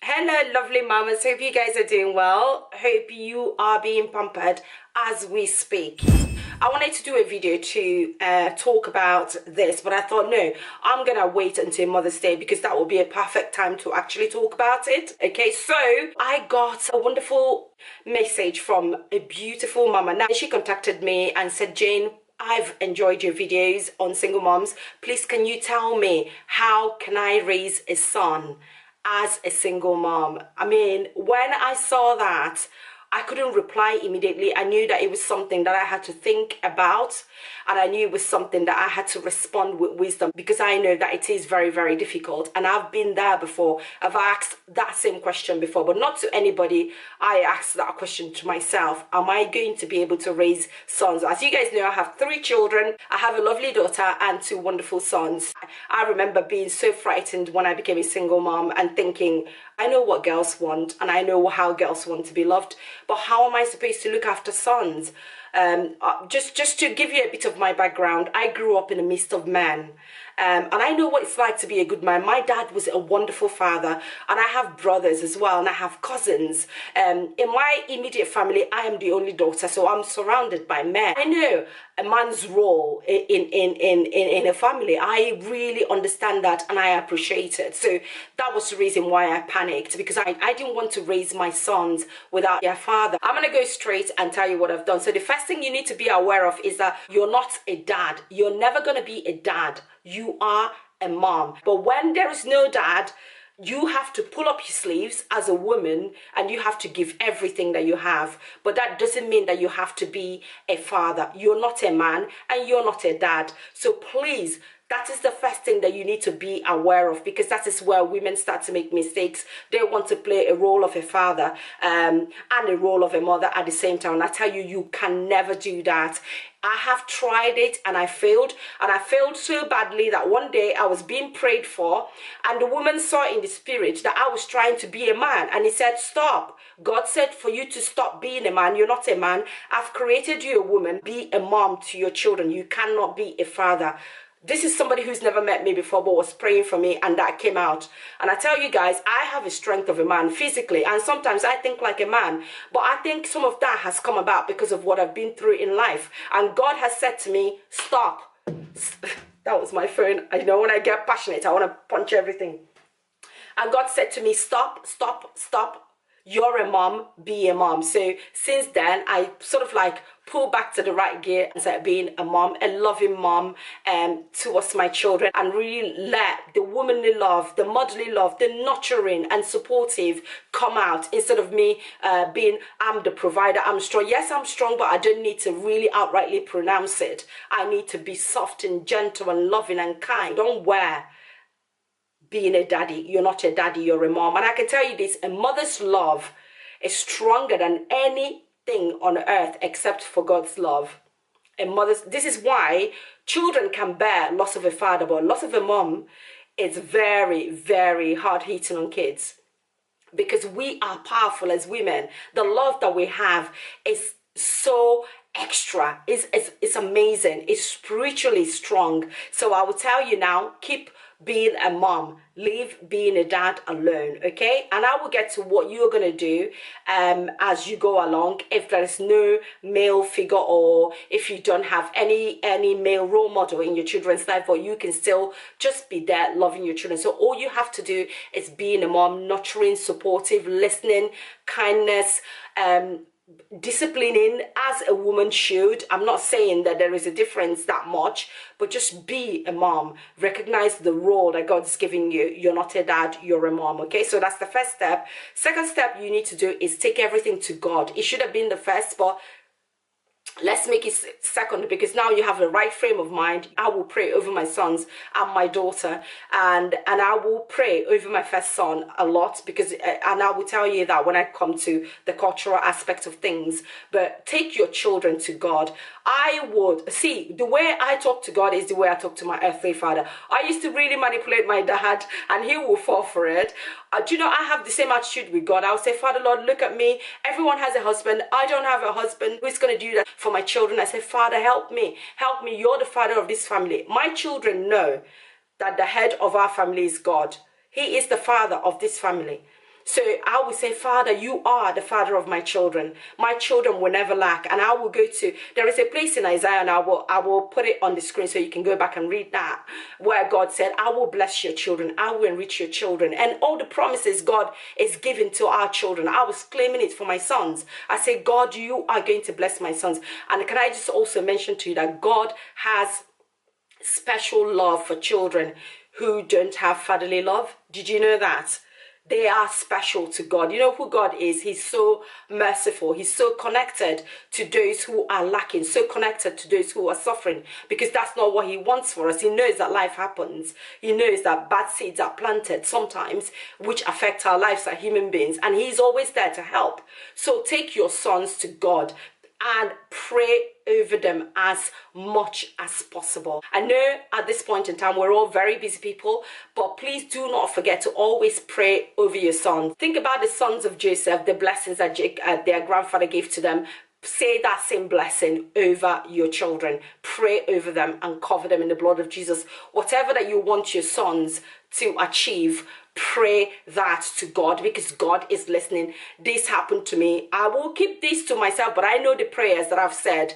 Hello, lovely mamas. Hope you guys are doing well. Hope you are being pampered as we speak. I wanted to do a video to talk about this, but I thought, no, I'm going to wait until Mother's Day because that will be a perfect time to actually talk about it. Okay, so I got a wonderful message from a beautiful mama. Now, she contacted me and said, Jane, I've enjoyed your videos on single moms. Please, can you tell me how can I raise a son as a single mom? I mean, when I saw that, I couldn't reply immediately. I knew that it was something that I had to think about, and I knew it was something that I had to respond with wisdom because I know that it is very, very difficult. And I've been there before. I've asked that same question before, but not to anybody. I asked that question to myself. Am I going to be able to raise sons? As you guys know, I have 3 children. I have a lovely daughter and 2 wonderful sons. I remember being so frightened when I became a single mom and thinking, I know what girls want and I know how girls want to be loved, but how am I supposed to look after sons? Just to give you a bit of my background, I grew up in the midst of men. And I know what it's like to be a good man. My dad was a wonderful father, and I have brothers as well, and I have cousins. In my immediate family, I am the only daughter, so I'm surrounded by men. I know a man's role in a family. I really understand that, and I appreciate it. So that was the reason why I panicked, because I didn't want to raise my sons without their father. I'm going to go straight and tell you what I've done. So the first thing you need to be aware of is that you're not a dad. You're never going to be a dad. You are a mom. But when there is no dad, you have to pull up your sleeves as a woman and you have to give everything that you have. But that doesn't mean that you have to be a father. You're not a man and you're not a dad. So please, that is the first thing that you need to be aware of, because that is where women start to make mistakes. They want to play a role of a father and a role of a mother at the same time. And I tell you, you can never do that. I have tried it and I failed. And I failed so badly that one day I was being prayed for and the woman saw in the spirit that I was trying to be a man. And he said, stop. God said for you to stop being a man. You're not a man. I've created you a woman. Be a mom to your children. You cannot be a father. This is somebody who's never met me before but was praying for me, and that came out. And I tell you guys, I have a strength of a man physically, and sometimes I think like a man. But I think some of that has come about because of what I've been through in life. And God has said to me, stop. That was my phone. I know when I get passionate, I want to punch everything. And God said to me, stop, stop, stop. You're a mom, be a mom. So since then, I sort of like pull back to the right gear and start being a mom, a loving mom towards my children, and really let the womanly love, the motherly love, the nurturing and supportive come out instead of me being, I'm the provider, I'm strong. Yes, I'm strong, but I don't need to really outrightly pronounce it. I need to be soft and gentle and loving and kind. Don't wear being a daddy. You're not a daddy, you're a mom. And I can tell you this, a mother's love is stronger than anything on earth except for God's love. A mother's, this is why children can bear loss of a father, but loss of a mom is very, very hard hitting on kids, because we are powerful as women. The love that we have is so extra. It's amazing. It's spiritually strong. So I will tell you now, keep being a mom, leave being a dad alone, okay? And I will get to what you're going to do as you go along. If there is no male figure, or if you don't have any male role model in your children's life, but you can still just be there loving your children. So all you have to do is being a mom, nurturing, supportive, listening, kindness, disciplining as a woman should. I'm not saying that there is a difference that much, but just be a mom. Recognize the role that God's giving you. You're not a dad, you're a mom, okay? So that's the first step. Second step you need to do is take everything to God. It should have been the first, but let's make it second, because now you have the right frame of mind. I will pray over my sons and my daughter, and I will pray over my first son a lot, because and I will tell you that when I come to the cultural aspect of things. But take your children to God. I would see, the way I talk to God is the way I talk to my earthly father. I used to really manipulate my dad and he will fall for it. Do you know, I have the same attitude with God. I'll say, Father, Lord, look at me. Everyone has a husband. I don't have a husband. Who's going to do that for my children? I say, Father, help me. Help me. You're the father of this family. My children know that the head of our family is God. He is the father of this family. So I will say, Father, you are the father of my children. My children will never lack. And I will go to, there is a place in Isaiah, and I will put it on the screen so you can go back and read that, where God said, I will bless your children. I will enrich your children. And all the promises God is giving to our children, I was claiming it for my sons. I say, God, you are going to bless my sons. And can I just also mention to you that God has special love for children who don't have fatherly love? Did you know that? They are special to God. You know who God is? He's so merciful. He's so connected to those who are lacking, so connected to those who are suffering, because that's not what he wants for us. He knows that life happens. He knows that bad seeds are planted sometimes, which affect our lives as human beings, and he's always there to help. So take your sons to God and pray over them as much as possible. I know at this point in time we're all very busy people, but please do not forget to always pray over your sons. Think about the sons of Joseph, the blessings that their grandfather gave to them. Say that same blessing over your children. Pray over them and cover them in the blood of Jesus. Whatever that you want your sons to achieve, pray that to God, because God is listening. This happened to me. I will keep this to myself, but I know the prayers that I've said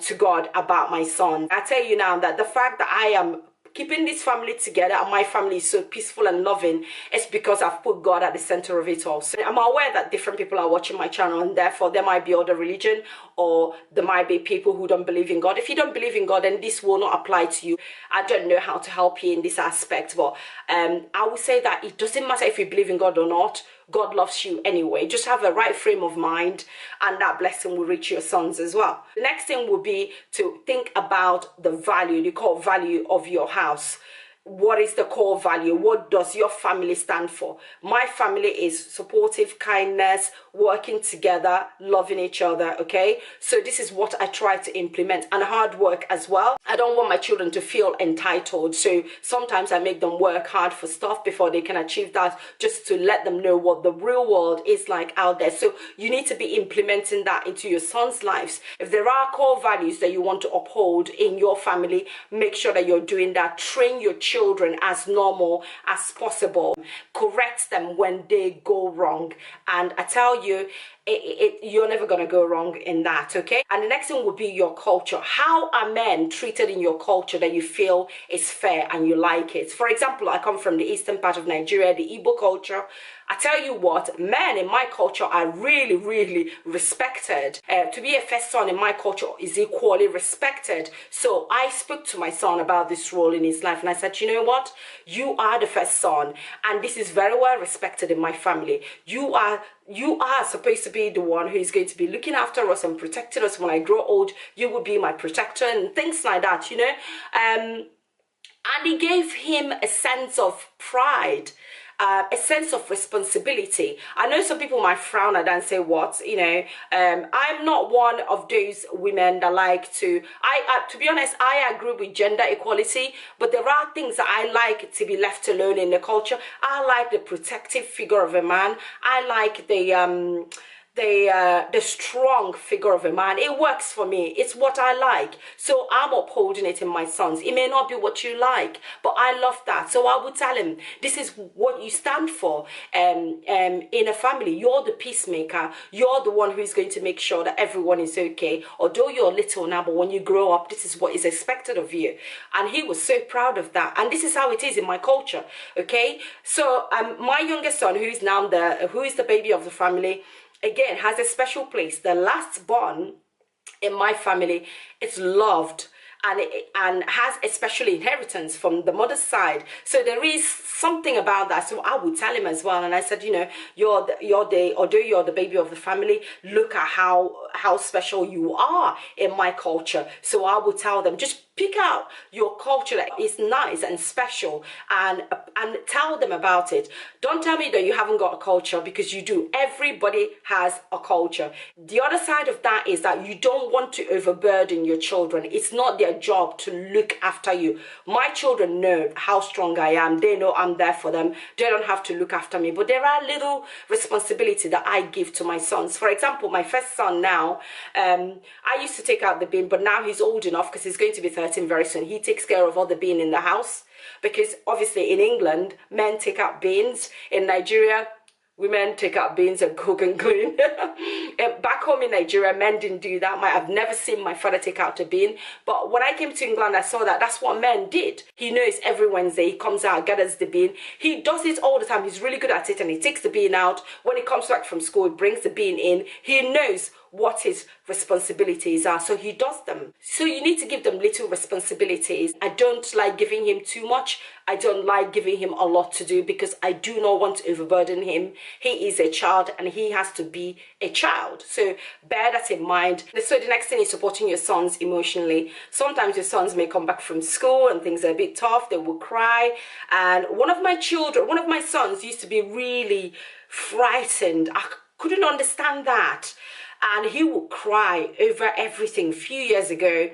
to God about my son. I tell you now that the fact that I am keeping this family together and my family is so peaceful and loving, it's because I've put God at the center of it all. So I'm aware that different people are watching my channel, and therefore there might be other religion, or there might be people who don't believe in God. If you don't believe in God, then this will not apply to you. I don't know how to help you in this aspect, but I would say that it doesn't matter if you believe in God or not. God loves you anyway. Just have a right frame of mind, and that blessing will reach your sons as well. The next thing will be to think about the value, the core value of your house. What is the core value? What does your family stand for? My family is supportive, kindness, working together, loving each other, okay? So this is what I try to implement, and hard work as well. I don't want my children to feel entitled, so sometimes I make them work hard for stuff before they can achieve that, just to let them know what the real world is like out there. So you need to be implementing that into your sons' lives. If there are core values that you want to uphold in your family, make sure that you're doing that. Train your children as normal as possible. Correct them when they go wrong. And I tell you, you're never going to go wrong in that, okay? And the next thing will be your culture. How are men treated in your culture that you feel is fair and you like it? For example, I come from the eastern part of Nigeria, the Igbo culture. I tell you what, men in my culture are really, really respected. To be a first son in my culture is equally respected. So I spoke to my son about this role in his life, and I said, you know what? You are the first son, and this is very well respected in my family. You are supposed to be the one who is going to be looking after us and protecting us. When I grow old, you will be my protector, and things like that, you know. And he gave him a sense of pride, a sense of responsibility. I know some people might frown at that and say, what, you know, I'm not one of those women that like to be honest, I agree with gender equality, but there are things that I like to be left alone in the culture. I like the protective figure of a man. I like the strong figure of a man. It works for me. It's what I like. So I'm upholding it in my sons. It may not be what you like, but I love that. So I would tell him, this is what you stand for in a family. You're the peacemaker. You're the one who is going to make sure that everyone is okay. Although you're little now, but when you grow up, this is what is expected of you. And he was so proud of that. And this is how it is in my culture. Okay. So my youngest son, who is the baby of the family, again, has a special place. The last born in my family is loved and has a special inheritance from the mother's side. So there is something about that. So I would tell him as well. And I said, you know, although you're the baby of the family, look at how special you are in my culture. So I would tell them, just pick out your culture that is nice and special, and tell them about it. Don't tell me that you haven't got a culture, because you do. Everybody has a culture. The other side of that is that you don't want to overburden your children. It's not their job to look after you. My children know how strong I am. They know I'm there for them. They don't have to look after me. But there are little responsibility that I give to my sons. For example, my first son now, I used to take out the bin, but now he's old enough, because he's going to be 13 very soon. He takes care of all the bin in the house, because obviously in England men take out bins. In Nigeria, women take out bins and cook and clean. Back home in Nigeria, men didn't do that. I've never seen my father take out a bin. But when I came to England, I saw that that's what men did. He knows every Wednesday he comes out, gathers the bin. He does it all the time. He's really good at it, and he takes the bin out. When he comes back from school, he brings the bin in. He knows what his responsibilities are, so he does them. So you need to give them little responsibilities. I don't like giving him too much. I don't like giving him a lot to do, because I do not want to overburden him. He is a child and he has to be a child. So bear that in mind. So the next thing is supporting your sons emotionally. Sometimes your sons may come back from school and things are a bit tough. They will cry. And one of my sons used to be really frightened. I couldn't understand that. And he would cry over everything a few years ago.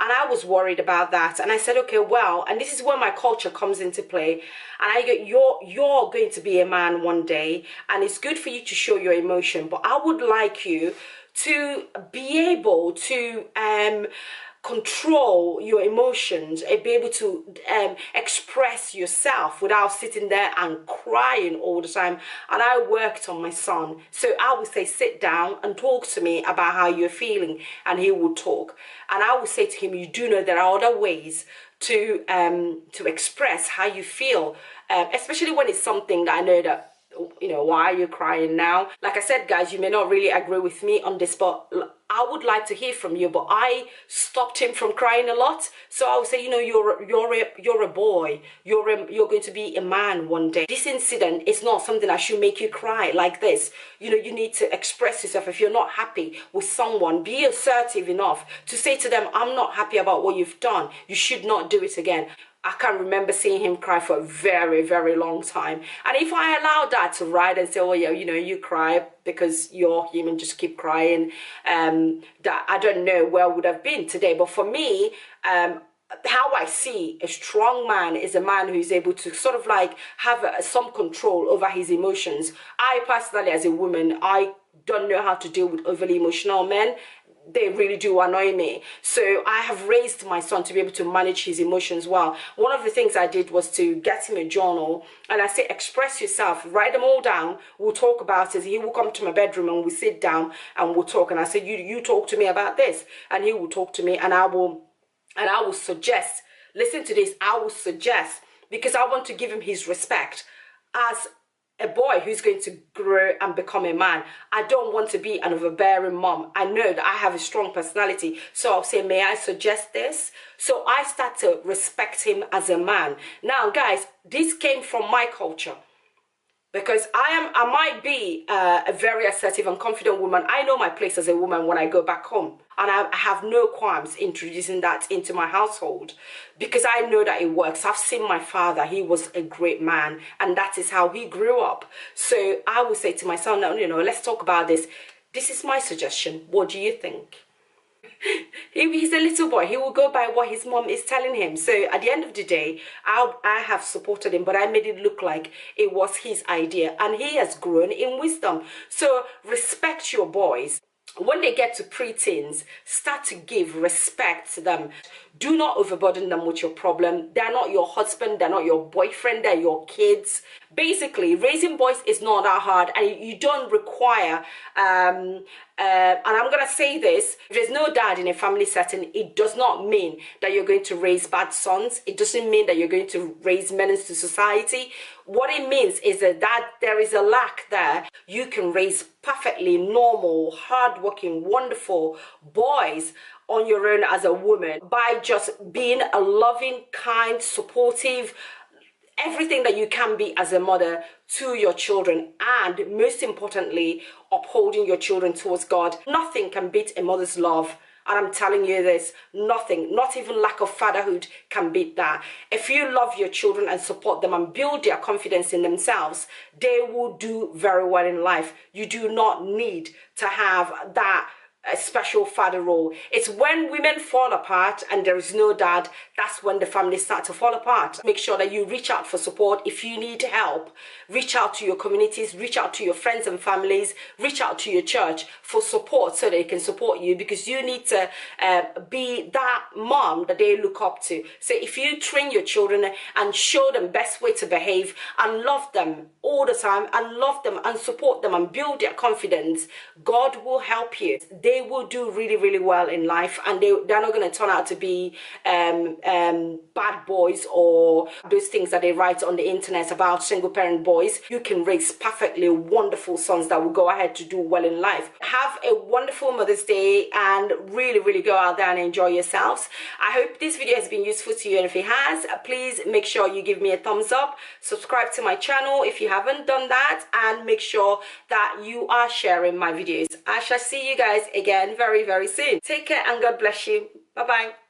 And I was worried about that. And I said, okay, well, and this is where my culture comes into play. And I go, you're going to be a man one day, and it's good for you to show your emotion. But I would like you to be able to control your emotions and be able to express yourself without sitting there and crying all the time. And I worked on my son. So I would say, sit down and talk to me about how you're feeling, and he would talk. And I would say to him, you do know there are other ways to express how you feel, especially when it's something that I know that, you know, why are you crying now? Like I said, guys, you may not really agree with me on this, but I would like to hear from you. But I stopped him from crying a lot. So I would say, you know, you're a boy. You're going to be a man one day. This incident is not something that should make you cry like this. You know, you need to express yourself. If you're not happy with someone, be assertive enough to say to them, I'm not happy about what you've done. You should not do it again. I can't remember seeing him cry for a very, very long time. And if I allow that to ride and say, oh yeah, you know, you cry because you're human, just keep crying, that I don't know where I would have been today. But for me, how I see a strong man is a man who's able to sort of like have some control over his emotions. I personally, as a woman, I don't know how to deal with overly emotional men. They really do annoy me. So I have raised my son to be able to manage his emotions well. One of the things I did was to get him a journal, and I say, express yourself, write them all down, we'll talk about it. He will come to my bedroom and we'll sit down and we'll talk. And I say, you talk to me about this, and he will talk to me, and I will suggest, listen to this, I will suggest, because I want to give him his respect as a boy who's going to grow and become a man. I don't want to be an overbearing mom. I know that I have a strong personality. So I'll say, may I suggest this? So I start to respect him as a man. Now, guys, this came from my culture. Because I might be a very assertive and confident woman. I know my place as a woman when I go back home. And I have no qualms introducing that into my household, because I know that it works. I've seen my father. He was a great man, and that is how he grew up. So I would say to my son, no, you know, let's talk about this. This is my suggestion. What do you think? He's a little boy. He will go by what his mom is telling him. So at the end of the day, I have supported him, but I made it look like it was his idea, and he has grown in wisdom. So respect your boys. When they get to preteens, start to give respect to them. Do not overburden them with your problem. They're not your husband, they're not your boyfriend, they're your kids. Basically, raising boys is not that hard, and you don't require, and I'm going to say this, if there's no dad in a family setting, it does not mean that you're going to raise bad sons. It doesn't mean that you're going to raise menace to society. What it means is that there is a lack there. You can raise perfectly normal, hardworking, wonderful boys on your own as a woman by just being a loving, kind, supportive, everything that you can be as a mother to your children, and most importantly, upholding your children towards God. Nothing can beat a mother's love. And I'm telling you this, nothing, not even lack of fatherhood can beat that. If you love your children and support them and build their confidence in themselves, they will do very well in life. You do not need to have that a special father role. It's when women fall apart and there is no dad, that's when the families start to fall apart. Make sure that you reach out for support. If you need help, reach out to your communities, reach out to your friends and families, reach out to your church for support so they can support you, because you need to be that mom that they look up to. So if you train your children and show them best way to behave and love them all the time and love them and support them and build their confidence, God will help you. They will do really, really well in life, and they're not going to turn out to be bad boys or those things that they write on the internet about single parent boys. You can raise perfectly wonderful sons that will go ahead to do well in life. Have a wonderful Mother's Day and really, really go out there and enjoy yourselves. I hope this video has been useful to you, and if it has, please make sure you give me a thumbs up, subscribe to my channel if you haven't done that, and make sure that you are sharing my videos. I shall see you guys again very, very soon. Take care and God bless you. Bye bye.